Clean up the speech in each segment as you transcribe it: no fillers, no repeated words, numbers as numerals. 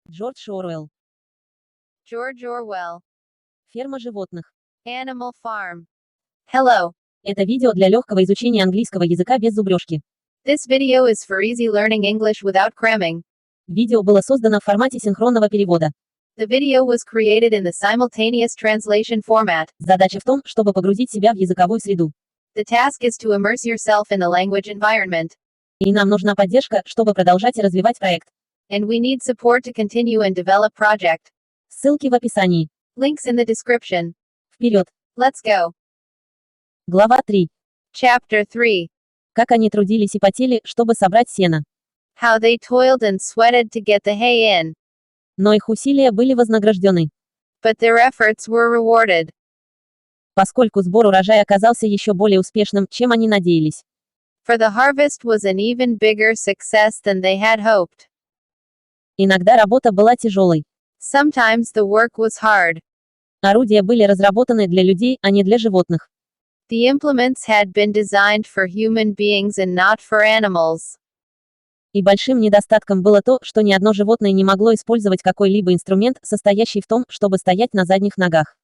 Дж.Оруэлл. Orwell. Ферма животных. Animal Farm. Hello. Это видео для легкого изучения английского языка без зубрежки. This video is for easy learning English without cramming. Видео было создано в формате синхронного перевода. The video was created in the simultaneous translation format. Задача в том, чтобы погрузить себя в языковую среду. The task is to immerse yourself in the language environment. И нам нужна поддержка, чтобы продолжать и развивать проект. And we need support to continue and develop project. Ссылки в описании. Links in the description. Вперед! Let's go. Глава 3. Chapter 3. Как они трудились и потели, чтобы собрать сено. How they toiled and sweated to get the hay in. Но их усилия были вознаграждены. But their efforts were rewarded. Поскольку сбор урожая оказался еще более успешным, чем они надеялись. For the harvest was an even bigger success than they had hoped. Иногда работа была тяжелой. Sometimes the work was hard. Орудия были разработаны для людей, а не для животных. The implements had been designed for human beings and not for animals. И большим недостатком было то, что ни одно животное не могло использовать какой-либо инструмент, состоящий в том, чтобы стоять на задних ногах.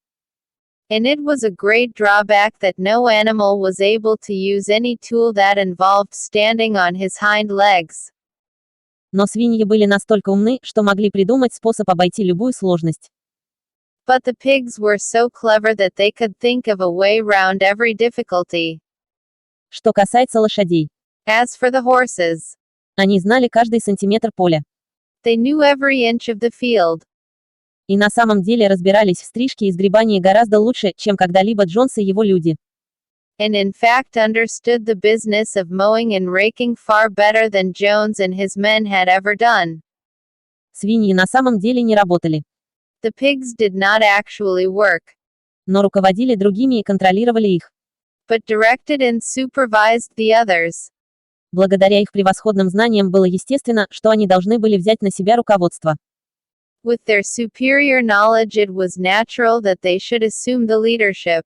And it was a great drawback that no animal was able to use any tool that involved standing on his hind legs. Но свиньи были настолько умны, что могли придумать способ обойти любую сложность. But the pigs were so clever that they could think of a way round every difficulty. Что касается лошадей. As for the horses, Они знали каждый сантиметр поля. they knew every inch of the field. И на самом деле разбирались в стрижке и сгребании гораздо лучше, чем когда-либо Джонс и его люди. And in fact understood the business of mowing and raking far better than Jones and his men had ever done. Свиньи на самом деле не работали. The pigs did not actually work, Но руководили другими и контролировали их. but directed and supervised the others. Благодаря их превосходным знаниям было естественно, что они должны были взять на себя руководство. With their superior knowledge it was natural that they should assume the leadership.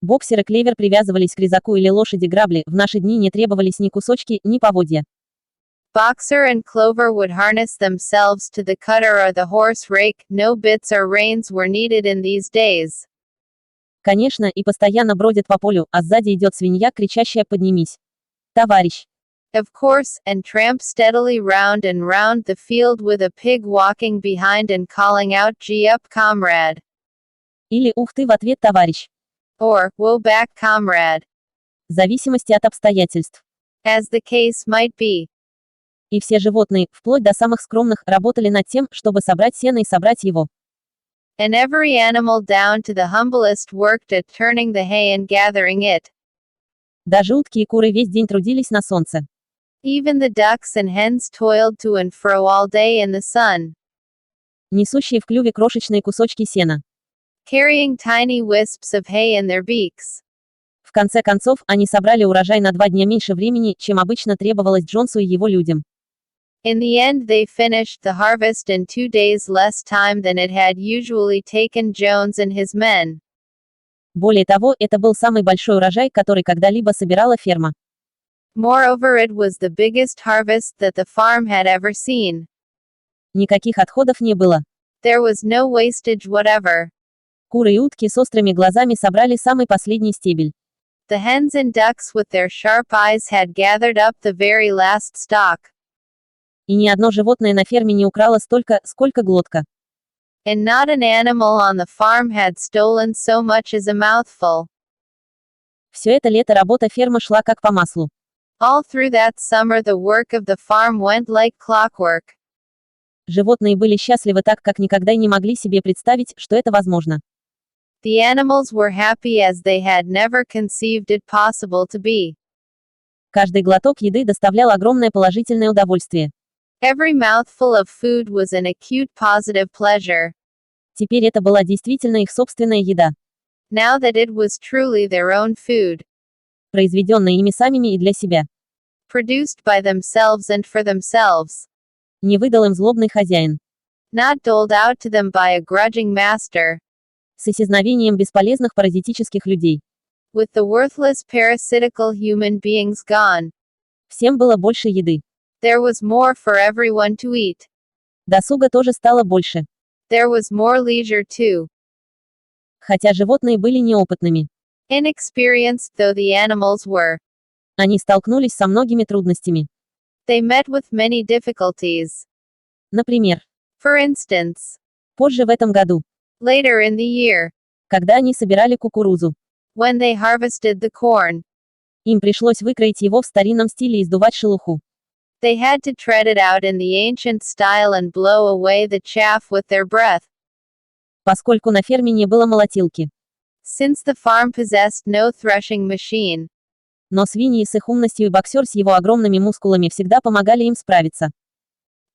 Боксер и клевер привязывались к резаку или лошади грабли, в наши дни не требовались ни кусочки, ни поводья. Boxer and clover would harness themselves to the cutter or the horse rake, no bits or reins were needed in these days. Конечно, и постоянно бродят по полю, а сзади идет свинья, кричащая «Поднимись! Товарищ!» Of course, and tramp steadily round and round the field with a pig walking behind and calling out "Gee up, comrade!" Или «Ух ты» в ответ «Товарищ!» Or "Woe back, comrade!" В зависимости от обстоятельств. As the case might be. И все животные, вплоть до самых скромных, работали над тем, чтобы собрать сено и собрать его. And every animal down to the humblest worked at turning the hay and gathering it. Даже утки и куры весь день трудились на солнце. Even the ducks and hens toiled to and fro all day in the sun, Несущие в клюве крошечные кусочки сена. carrying tiny wisps of hay in their beaks. В конце концов, они собрали урожай на 2 дня меньше времени, чем обычно требовалось Джонсу и его людям. In the end they finished the harvest in 2 days less time than it had usually taken Jones and his men. Более того, это был самый большой урожай, который когда-либо собирала ферма. Moreover, it was the biggest harvest that the farm had ever seen. Никаких отходов не было. There was no wastage whatever. Куры и утки с острыми глазами собрали самый последний стебель. The hens and ducks with their sharp eyes had gathered up the very last stalk. И ни одно животное на ферме не украло столько, сколько глотка. And not an animal on the farm had stolen so much as a mouthful. Все это лето работа фермы шла как по маслу. All through that summer the work of the farm went like clockwork. Животные были счастливы так, как никогда и не могли себе представить, что это возможно. The animals were happy as they had never conceived it possible to be. Каждый глоток еды доставлял огромное положительное удовольствие. Every mouthful of food was an acute positive pleasure. Теперь это была действительно их собственная еда. Now that it was truly their own food. Произведенная ими самими и для себя. Produced by themselves and for themselves. Не выдал им злобный хозяин. Not doled out to them by a grudging master. С исчезновением бесполезных паразитических людей. With the worthless parasitical human beings gone. Всем было больше еды. There was more for everyone to eat. Досуга тоже стало больше. There was more leisure too. Хотя животные были неопытными. Inexperienced though the animals were, Они столкнулись со многими трудностями. they met with many difficulties. Например, For instance, позже в этом году, later in the year, когда они собирали кукурузу, when they harvested the corn, им пришлось выкроить его в старинном стиле и сдувать шелуху. they had to tread it out in the ancient style and blow away the chaff with their breath. Поскольку на ферме не было молотилки. Since the farm possessed no threshing machine, Но свиньи с их умностью и боксер с его огромными мускулами всегда помогали им справиться.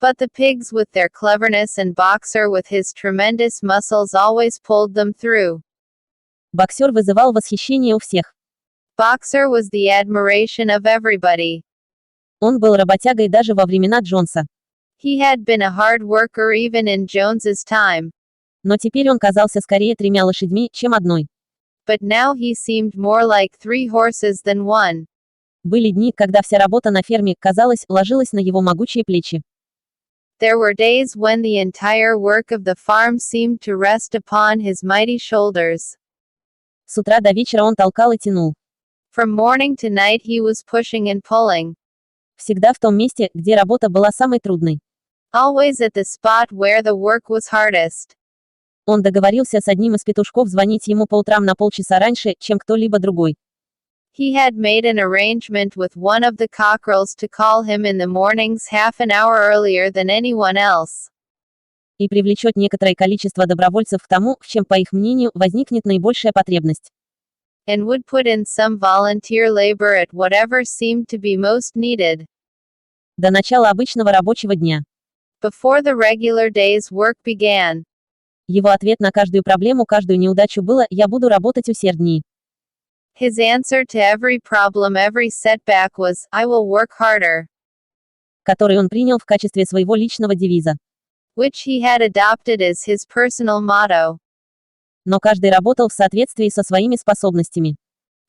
but the pigs with their cleverness and Boxer with his tremendous muscles always pulled them through. Боксер вызывал восхищение у всех. Boxer was the admiration of everybody. Он был работягой даже во времена Джонса. He had been a hard worker even in Jones's time, Но теперь он казался скорее 3 лошадьми, чем одной. but now he seemed more like 3 horses than one. Были дни, когда вся работа на ферме, казалось, ложилась на его могучие плечи. There were days when the entire work of the farm seemed to rest upon his mighty shoulders. С утра до вечера он толкал и тянул. From morning to night he was pushing and pulling, Всегда в том месте, где работа была самой трудной. always at the spot where the work was hardest. Он договорился с одним из петушков звонить ему по утрам на полчаса раньше, чем кто-либо другой. He had made an arrangement with one of the cockerels to call him in the mornings half an hour earlier than anyone else. И привлечет некоторое количество добровольцев к тому, в чем, по их мнению, возникнет наибольшая потребность. And would put in some volunteer labor at whatever seemed to be most needed. До начала обычного рабочего дня. Before the regular day's work began, Его ответ на каждую проблему, каждую неудачу было: «Я буду работать усерднее». his answer to every problem, every setback was, I will work harder, Который он принял в качестве своего личного девиза. which he had adopted as his personal motto. Но каждый работал в соответствии со своими способностями.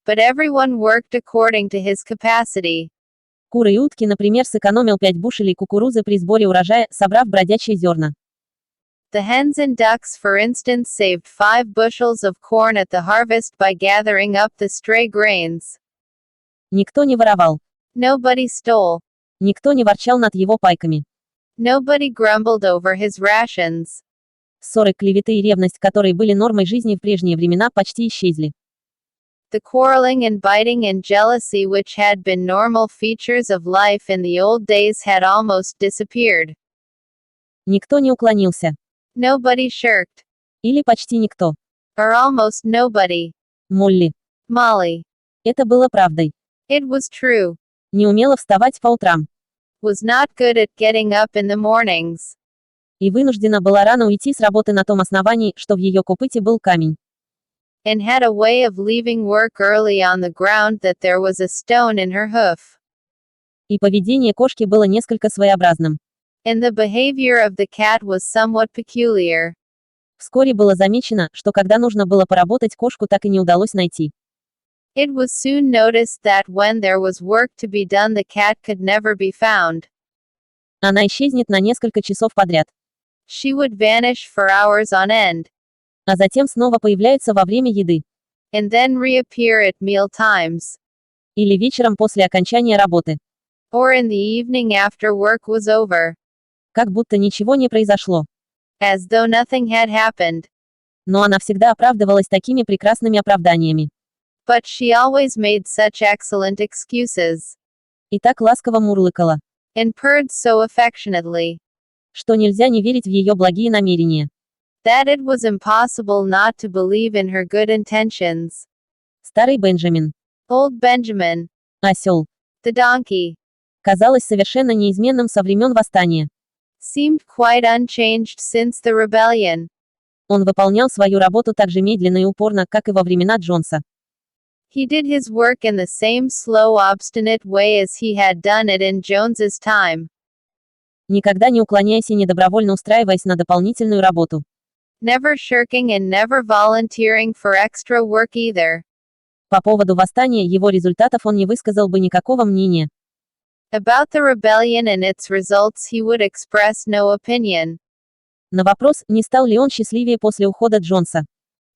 But everyone worked according to his capacity. Куры и утки, например, сэкономил 5 бушелей кукурузы при сборе урожая, собрав бродячие зерна. The hens and ducks, for instance, saved 5 bushels of corn at the harvest by gathering up the stray grains. Никто не воровал. Nobody stole. Никто не ворчал над его пайками. Nobody grumbled over his rations. Ссоры, клеветы и ревность, которые были нормой жизни в прежние времена, почти исчезли. The quarreling and biting and jealousy, which had been normal features of life in the old days, had almost disappeared. Никто не уклонился. Nobody shirked. Или почти никто. Or almost nobody. Молли. Molly. Это было правдой. It was true. Не умела вставать по утрам. Was not good at getting up in the mornings. И вынуждена была рано уйти с работы на том основании, что в ее копыте был камень. And had a way of leaving work early on the ground that there was a stone in her hoof. И поведение кошки было несколько своеобразным. And the behavior of the cat was somewhat peculiar. Вскоре было замечено, что когда нужно было поработать, кошку так и не удалось найти. It was soon noticed that when there was work to be done, the cat could never be found. Она исчезнет на несколько часов подряд. She would vanish for hours on end, А затем снова появляется во время еды. and then reappear at meal times, Или вечером после окончания работы. or in the evening after work was over, Как будто ничего не произошло. as though nothing had happened. Но она всегда оправдывалась такими прекрасными оправданиями. But she always made such excellent excuses, И так ласково мурлыкала. and purred so affectionately, Что нельзя не верить в ее благие намерения. that it was impossible not to believe in her good intentions. Старый Бенджамин. Old Benjamin, Осел. the donkey, Казалось совершенно неизменным со времен восстания. seemed quite unchanged since the rebellion. Он выполнял свою работу так же медленно и упорно, как и во времена Джонса. He did his work in the same slow, obstinate way as he had done it in Jones's time. Никогда не уклоняясь и недобровольно устраиваясь на дополнительную работу. Never shirking and never volunteering for extra work either. По поводу восстания его результатов он не высказал бы никакого мнения. About the rebellion and its results he would express no opinion. На вопрос, не стал ли он счастливее после ухода Джонса.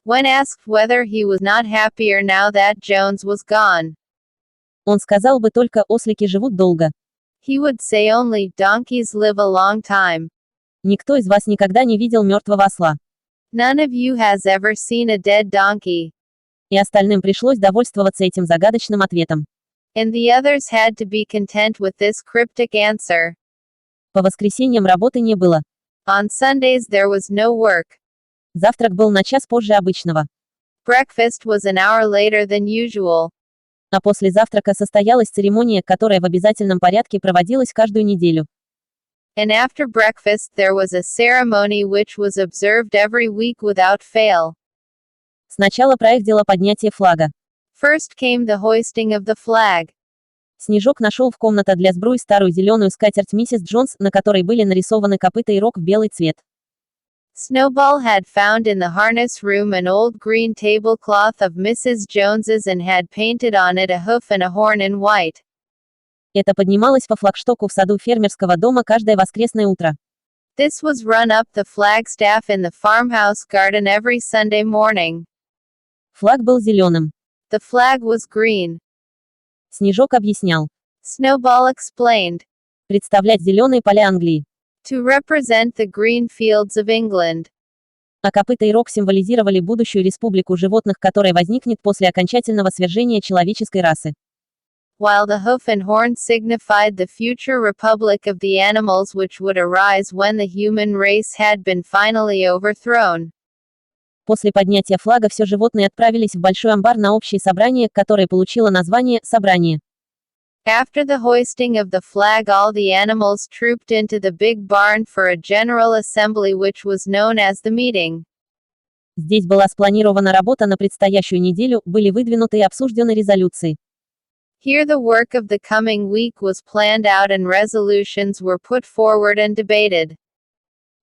When asked whether he was not happier now that Jones was gone, Он сказал бы только, ослики живут долго. he would say only, donkeys live a long time. Никто из вас никогда не видел мертвого осла. None of you has ever seen a dead donkey. И остальным пришлось довольствоваться этим загадочным ответом. And the others had to be content with this cryptic answer. По воскресеньям работы не было. On Sundays there was no work. Завтрак был на час позже обычного. Breakfast was an hour later than usual. А после завтрака состоялась церемония, которая в обязательном порядке проводилась каждую неделю. And after breakfast there was a ceremony which was observed every week without fail. Сначала проект дела поднятия флага. First came the hoisting of the flag. Снежок нашел в комната для сбруи старую зеленую скатерть миссис Джонс, на которой были нарисованы копыта и рог в белый цвет. Snowball had found in the harness room an old green tablecloth of Mrs. Jones's and had painted on it a hoof and a horn in white. Это поднималось по флагштоку в саду фермерского дома каждое воскресное утро. This was run up the flagstaff in the farmhouse garden every Sunday morning. Флаг был зеленым. The flag was green. Снежок объяснял. Snowball explained. Представлять зеленые поля Англии. To represent the green fields of England. А копыта и рог символизировали будущую республику животных, которая возникнет после окончательного свержения человеческой расы. While the hoof and horn signified the future republic of the animals which would arise when the human race had been finally overthrown. После поднятия флага все животные отправились в большой амбар на общее собрание, которое получило название «Собрание». After the hoisting of the flag, all the animals trooped into the big barn for a general assembly which was known as the meeting. Здесь была спланирована работа на предстоящую неделю, были выдвинуты и обсуждены резолюции. Here the work of the coming week was planned out and resolutions were put forward and debated.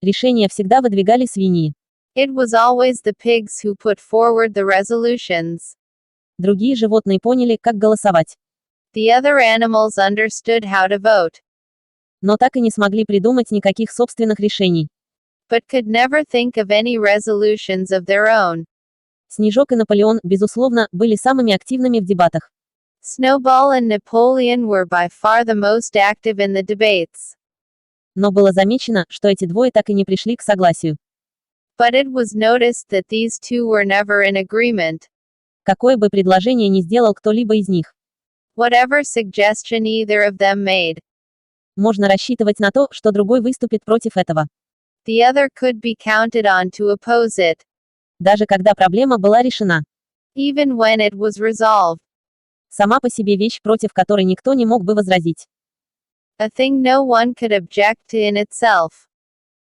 Решения всегда выдвигали свиньи. It was always the pigs who put forward the resolutions. Другие животные поняли, как голосовать. The other animals understood how to vote, Но так и не смогли придумать никаких собственных решений. but could never think of any resolutions of their own. Снежок и Наполеон, безусловно, были самыми активными в дебатах. Snowball and Napoleon were by far the most active in the debates. Но было замечено, что эти двое так и не пришли к согласию. But it was noticed that these two were never in agreement. Какое бы предложение ни сделал кто-либо из них. Whatever suggestion either of them made, Можно рассчитывать на то, что другой выступит против этого. the other could be counted on to oppose it, Даже когда проблема была решена. even when it was resolved. Сама по себе вещь, против которой никто не мог бы возразить. A thing no one could object to in itself.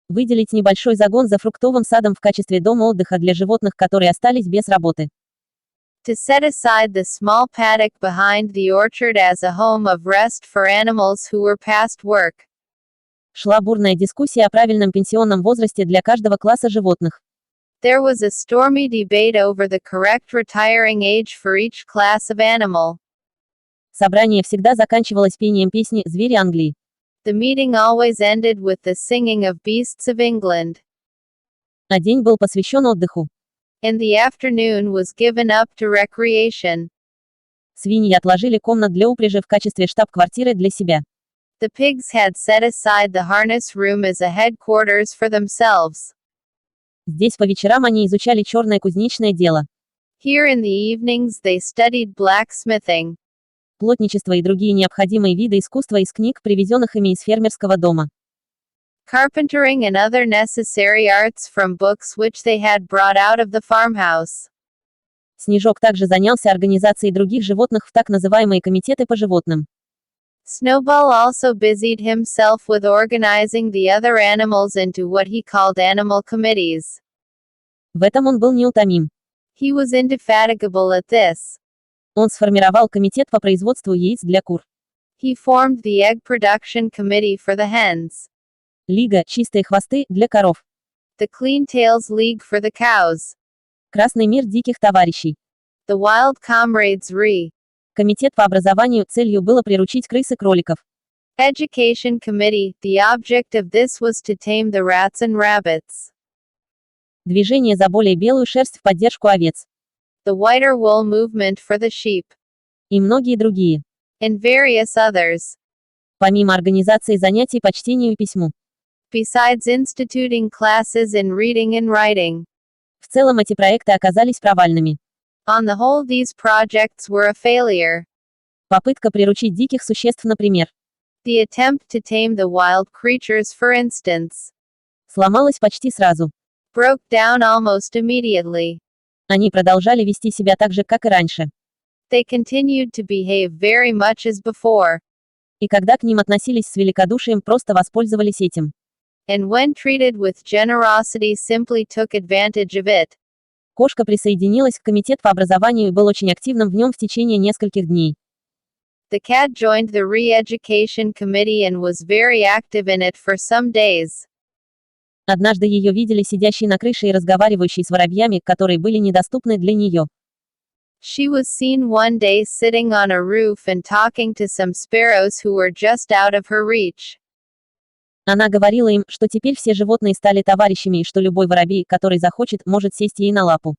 Выделить небольшой загон за фруктовым садом в качестве дома отдыха для животных, которые остались без работы. To set aside the small paddock behind the orchard as a home of rest for animals who were past work. Шла бурная дискуссия о правильном пенсионном возрасте для каждого класса животных. There was a stormy debate over the correct retiring age for each class of animal. Собрание всегда заканчивалось пением песни «Звери Англии». The meeting always ended with the singing of Beasts of England. А день был посвящен отдыху. And the afternoon was given up to recreation. Свиньи отложили комнат для упряжи в качестве штаб-квартиры для себя. The pigs had set aside the harness room as a headquarters for themselves. Здесь по вечерам они изучали черное кузнечное дело. Here in the evenings they studied blacksmithing, Плотничество и другие необходимые виды искусства из книг, привезенных ими из фермерского дома. carpentering and other necessary arts from books which they had brought out of the farmhouse. Снежок также занялся организацией других животных в так называемые комитеты по животным. Snowball also busied himself with organizing the other animals into what he called animal committees. В этом он был неутомим. He was indefatigable at this. Он сформировал комитет по производству яиц для кур. He formed the egg production committee for the hens, Лига «Чистые хвосты» для коров. the Clean Tails League for the cows, Красный мир диких товарищей. the Wild Comrades Re, Комитет по образованию, целью было приручить крыс и кроликов. Education Committee, the object of this was to tame the rats and rabbits. Движение за более белую шерсть в поддержку овец. The whiter wool movement for the sheep. И многие другие. And various others. Помимо организации занятий по чтению и письму. Besides instituting classes in reading and writing. В целом эти проекты оказались провальными. On the whole, these projects were a failure. Попытка приручить диких существ, например. The attempt to tame the wild creatures, for instance. Сломалась почти сразу. Broke down almost immediately. Они продолжали вести себя так же, как и раньше. They continued to behave very much as before. И когда к ним относились с великодушием, просто воспользовались этим. And when treated with generosity, simply took advantage of it. Кошка присоединилась к комитету по образованию и был очень активным в нем в течение нескольких дней. The cat joined the re-education committee and was very active in it for some days. Однажды ее видели сидящей на крыше и разговаривающей с воробьями, которые были недоступны для нее. She was seen one day sitting on a roof and talking to some sparrows who were just out of her reach. Она говорила им, что теперь все животные стали товарищами и что любой воробей, который захочет, может сесть ей на лапу.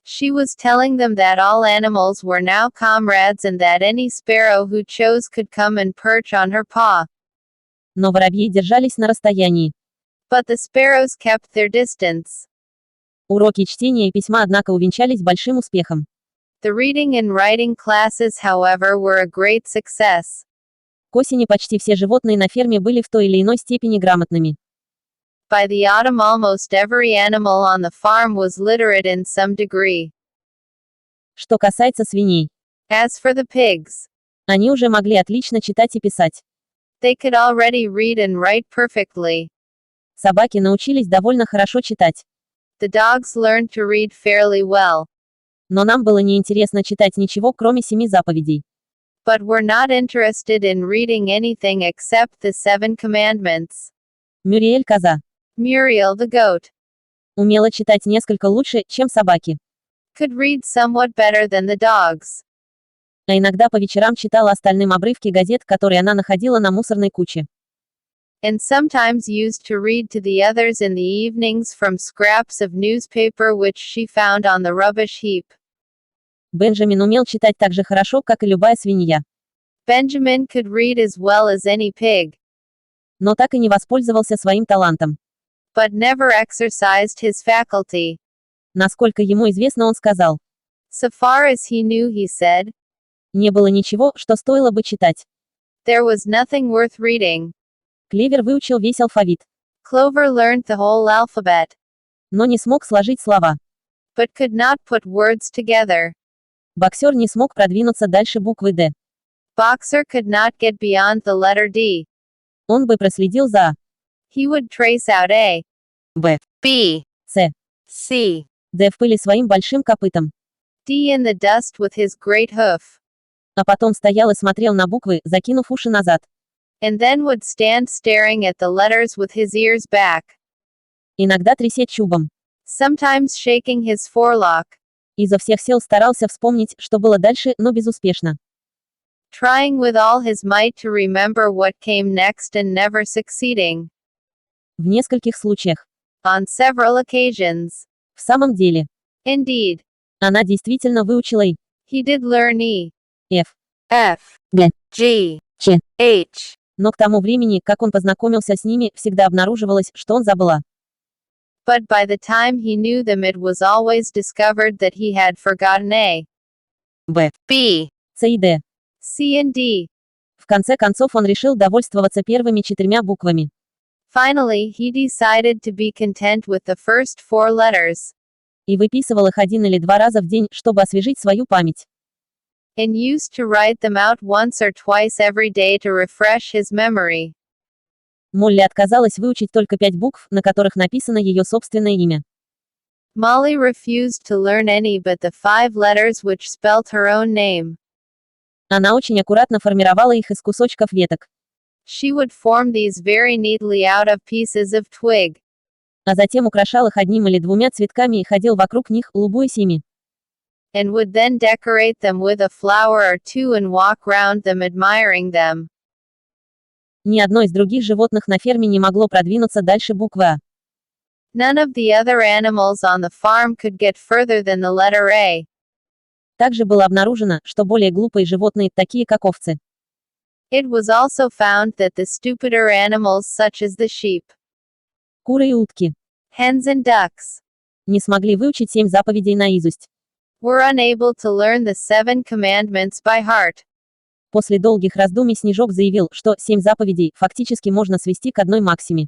She was telling them that all animals were now comrades and that any sparrow who chose could come and perch on her paw. Но воробьи держались на расстоянии. But the sparrows kept their distance. Уроки чтения и письма, однако, увенчались большим успехом. The reading and writing classes, however, were a great success. К осени почти все животные на ферме были в той или иной степени грамотными. By the autumn, almost every animal on the farm was literate in some degree. Что касается свиней. As for the pigs, Они уже могли отлично читать и писать. they could already read and write perfectly. Собаки научились довольно хорошо читать. The dogs learned to read fairly well. Но нам было неинтересно читать ничего, кроме 7 заповедей. But were not interested in reading anything except the 7 commandments. Мюриэль коза. Muriel the goat Умела читать несколько лучше, чем собаки. could read somewhat better than the dogs. А иногда по вечерам читала остальным обрывки газет, которые она находила на мусорной куче. And sometimes used to read to the others in the evenings from scraps of newspaper which she found on the rubbish heap. Бенджамин умел читать так же хорошо, как и любая свинья. Benjamin could read as well as any pig, Но так и не воспользовался своим талантом. but never exercised his faculty. Насколько ему известно, он сказал. So far as he knew, he said, Не было ничего, что стоило бы читать. there was nothing worth reading. Клевер выучил весь алфавит. Clover learned the whole alphabet, Но не смог сложить слова. but could not put words together. Боксер не смог продвинуться дальше буквы «Д». Boxer could not get beyond the letter D. Он бы проследил за He would trace out A, Б, B, С, C, Д в пыли своим большим копытом. D in the dust with his great hoof, А потом стоял и смотрел на буквы, закинув уши назад. and then would stand staring at the letters with his ears back, Иногда тряся чубом. sometimes shaking his forelock, Изо всех сил старался вспомнить, что было дальше, но безуспешно. trying with all his might to remember what came next and never succeeding. В нескольких случаях. On several occasions. В самом деле. Indeed. Она действительно выучила и He did learn E, F, F, Г, G, Ч. H. Но к тому времени, как он познакомился с ними, всегда обнаруживалось, что он забыла. But by the time he knew them, it was always discovered that he had forgotten A, Б, B, С и Д. C and D. В конце концов он решил довольствоваться первыми 4 буквами. Finally, he decided to be content with the first 4 letters, И выписывал их 1 или 2 раза в день, чтобы освежить свою память. and used to write them out once or twice every day to refresh his memory. Молли отказалась выучить только 5 букв, на которых написано ее собственное имя. Molly refused to learn any but the 5 letters which spelt her own name. Она очень аккуратно формировала их из кусочков веток. She would form these very neatly out of pieces of twig, А затем украшал их 1 или 2 цветками и ходил вокруг них, любуясь ими. and would then decorate them with a flower or 2 and walk round them admiring them. Ни одно из других животных на ферме не могло продвинуться дальше буквы «А». None of the other animals on the farm could get further than the letter A. Также было обнаружено, что более глупые животные, такие как овцы, It was also found that the stupider animals such as the sheep, куры и утки, hens and ducks, не смогли выучить 7 заповедей наизусть. were unable to learn the 7 commandments by heart. После долгих раздумий Снежок заявил, что 7 заповедей фактически можно свести к одной максиме.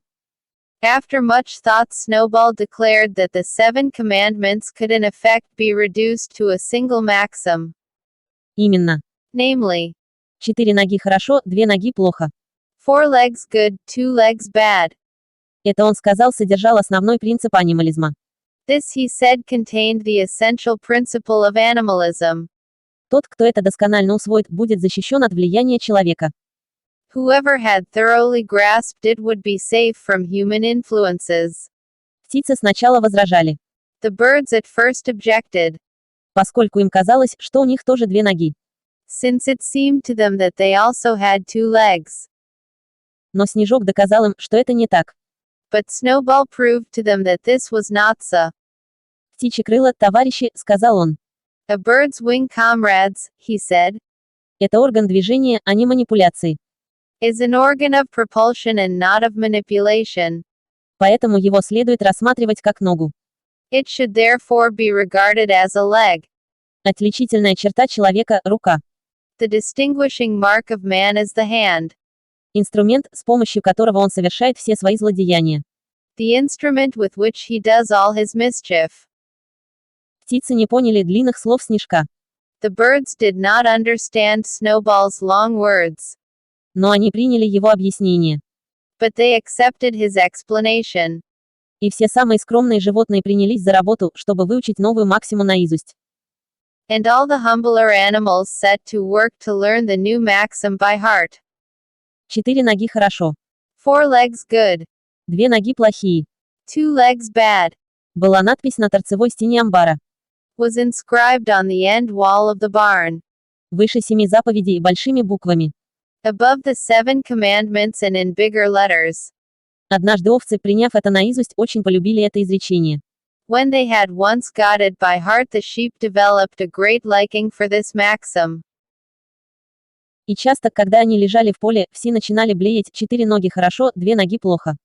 After much thought, Snowball declared that the 7 commandments could in effect be reduced to a single maxim. Именно. Namely, 4 ноги хорошо, 2 ноги плохо. 4 legs good, 2 legs bad. Это он сказал, содержал основной принцип анимализма. This, he said, contained the essential principle of animalism. Тот, кто это досконально усвоит, будет защищен от влияния человека. Whoever had thoroughly grasped it would be safe from human influences. Птицы сначала возражали, The birds at first objected, поскольку им казалось, что у них тоже 2 ноги. since it seemed to them that they also had 2 legs. Но Снежок доказал им, что это не так. But Snowball proved to them that this was not so. Птичьи крыло, товарищи, сказал он. A bird's wing, comrades, he said, Это орган движения, а не манипуляции. is an organ of propulsion and not of manipulation. Поэтому его следует рассматривать как ногу. It should therefore be regarded as a leg. Отличительная черта человека – рука. The distinguishing mark of man is the hand. Инструмент, с помощью которого он совершает все свои злодеяния. The instrument with which he does all his mischief. Птицы не поняли длинных слов Снежка. The birds did not understand Snowball's long words. Но они приняли его объяснение. But they accepted his explanation. И все самые скромные животные принялись за работу, чтобы выучить новую максиму наизусть. And all the humbler animals set to work to learn the new maxim by heart. 4 ноги хорошо. 4 legs good. 2 ноги плохие. 2 legs bad. Была надпись на торцевой стене амбара. Was inscribed on the end wall of the barn. Выше 7 заповедей большими буквами. Above the 7 commandments and in bigger letters. Однажды овцы, приняв это наизусть, очень полюбили это изречение. When they had once got it by heart, the sheep developed a great liking for this maxim. И часто, когда они лежали в поле, все начинали блеять: 4 ноги хорошо, 2 ноги плохо.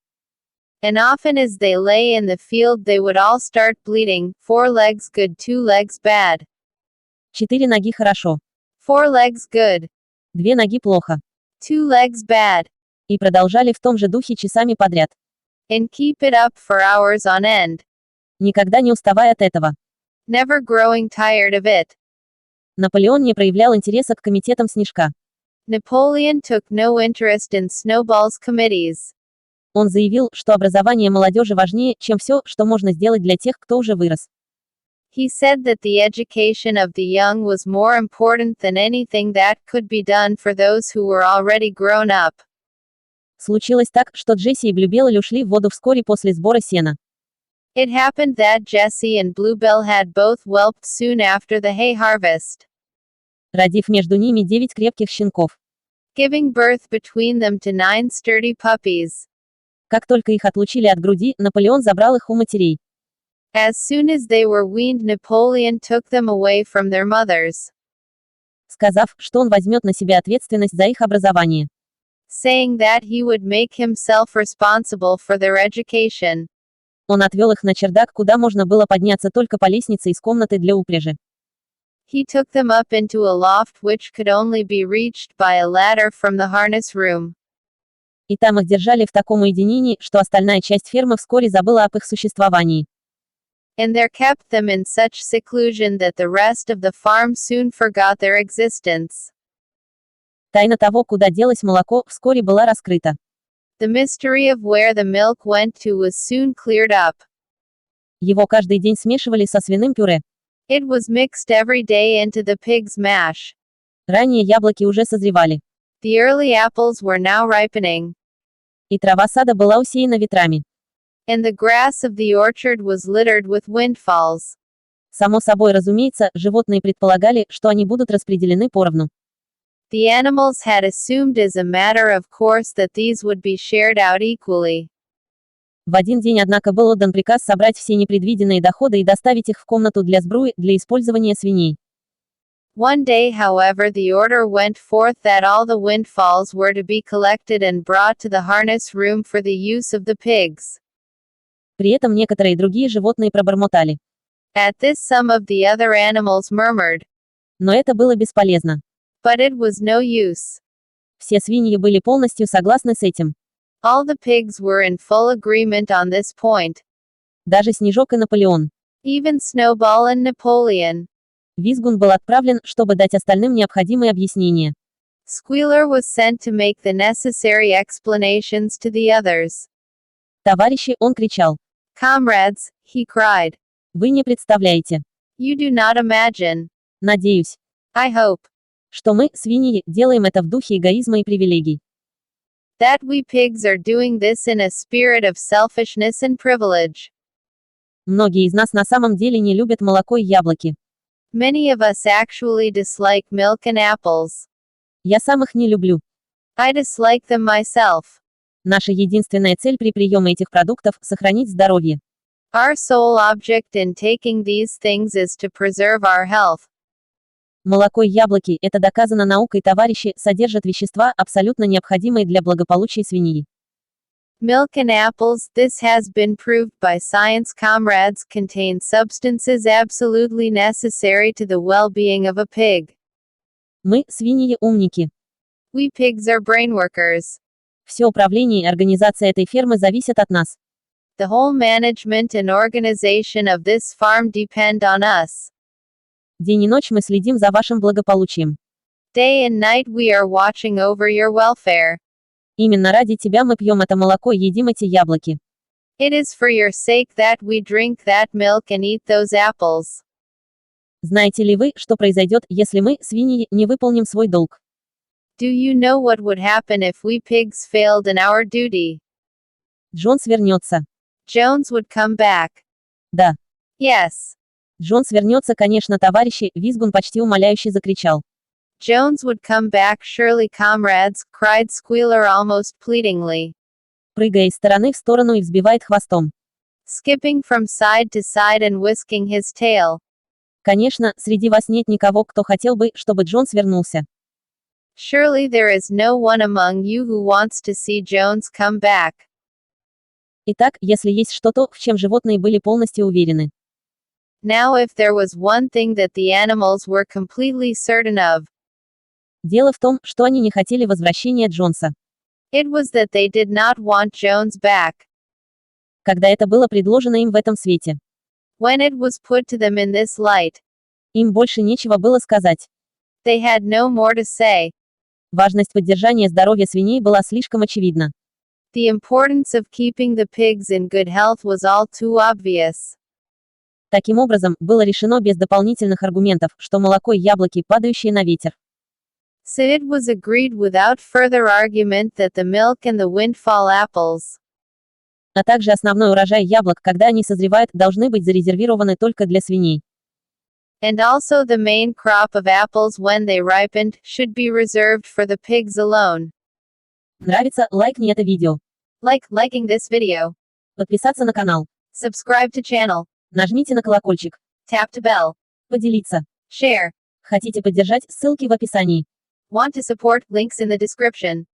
And often as they lay in the field they would all start bleating, 4 legs good, 2 legs bad. 4 ноги хорошо. 4 legs good. 2 ноги плохо. 2 legs bad. И продолжали в том же духе часами подряд. And keep it up for hours on end. Никогда не уставая от этого. Never growing tired of it. Наполеон не проявлял интереса к комитетам Снежка. Napoleon took no interest in Snowball's committees. Он заявил, что образование молодежи важнее, чем все, что можно сделать для тех, кто уже вырос. He said that the education of the young was more important than anything that could be done for those who were already grown up. Случилось так, что Джесси и Блюбелль ушли в воду вскоре после сбора сена. It happened that Jessie and Bluebell had both whelped soon after the hay harvest, Родив между ними 9 крепких щенков. giving birth between them to 9 sturdy puppies. Как только их отлучили от груди, Наполеон забрал их у матерей. As soon as they were weaned, Napoleon took them away from their mothers, Сказав, что он возьмет на себя ответственность за их образование. saying that he would make himself responsible for their education. Он отвел их на чердак, куда можно было подняться только по лестнице из комнаты для упряжи. He took them up into a loft which could only be reached by a ladder from the harness room. И там их держали в таком уединении, что остальная часть фермы вскоре забыла об их существовании. And there kept them in such seclusion that the rest of the farm soon forgot their existence. Тайна того, куда делось молоко, вскоре была раскрыта. The mystery of where the milk went to was soon cleared up. Его каждый день смешивали со свиным пюре. It was mixed every day into the pig's mash. Ранние яблоки уже созревали. The early apples were now ripening. И трава сада была усеяна ветрами. And the grass of the orchard was littered with windfalls. Само собой разумеется, животные предполагали, что они будут распределены поровну. The animals had assumed as a matter of course that these would be shared out equally. В один день, однако, был отдан приказ собрать все непредвиденные доходы и доставить их в комнату для сбруи, для использования свиней. One day, however, the order went forth that all the windfalls were to be collected and brought to the harness room for the use of the pigs. При этом некоторые другие животные пробормотали. At this, some of the other animals murmured. Но это было бесполезно. But it was no use. Все свиньи были полностью согласны с этим. All the pigs were in full agreement on this point. Даже Снежок и Наполеон. Even Snowball and Napoleon. Визгун был отправлен, чтобы дать остальным необходимые объяснения. Squealer was sent to make the necessary explanations to the others. Товарищи, он кричал. Comrades, he cried. Вы не представляете. You do not imagine. Надеюсь, I hope. что мы, свиньи, делаем это в духе эгоизма и привилегий. That we pigs are doing this in a spirit of selfishness and privilege. Многие из нас на самом деле не любят молоко и яблоки. Many of us actually dislike milk and apples. Я сам их не люблю. I dislike them myself. Наша единственная цель при приеме этих продуктов – сохранить здоровье. Our sole object in taking these things is to preserve our health. Молоко и яблоки, это доказано наукой, товарищи, содержат вещества, абсолютно необходимые для благополучия свиньи. Milk and apples, this has been proved by science, comrades, contain substances absolutely necessary to the well-being of a pig. Мы, свиньи, умники. We pigs are brainworkers. Все управление и организация этой фермы зависят от нас. The whole management and organization of this farm depend on us. День и ночь мы следим за вашим благополучием. Day and night we are watching over your welfare. Именно ради тебя мы пьем это молоко и едим эти яблоки. It is for your sake that we drink that milk and eat those apples. Знаете ли вы, что произойдет, если мы, свиньи, не выполним свой долг? Do you know what would happen if we pigs failed in our duty? Джонс вернется. Jones would come back. Да. Yes. Джонс вернется, конечно, товарищи, Визгун почти умоляюще закричал. Jones would come back surely, comrades, cried Squealer almost pleadingly. Прыгая из стороны в сторону и взбивает хвостом. Skipping from side to side and whisking his tail. Конечно, среди вас нет никого, кто хотел бы, чтобы Джонс вернулся. Surely there is no one among you who wants to see Jones come back. Итак, если есть что-то, в чем животные были полностью уверены. Now if there was one thing that the animals were completely certain of. Дело в том, что они не хотели возвращения Джонса. It was that they did not want Jones back. Когда это было предложено им в этом свете. When it was put to them in this light. Им больше нечего было сказать. They had no more to say. Важность поддержания здоровья свиней была слишком очевидна. The importance of keeping the pigs in good health was all too obvious. Таким образом, было решено без дополнительных аргументов, что молоко и яблоки, падающие на ветер. So it was agreed without further argument that the milk and the windfall apples, А также основной урожай яблок, когда они созревают, должны быть зарезервированы только для свиней. and also the main crop of apples when they ripened, should be reserved for the pigs alone. Нравится? Лайкни это видео. Liking this video. Подписаться на канал. Subscribe to channel. Нажмите на колокольчик. Tap to bell. Поделиться. Share. Хотите поддержать? Ссылки в описании. Want to support? Links in the description.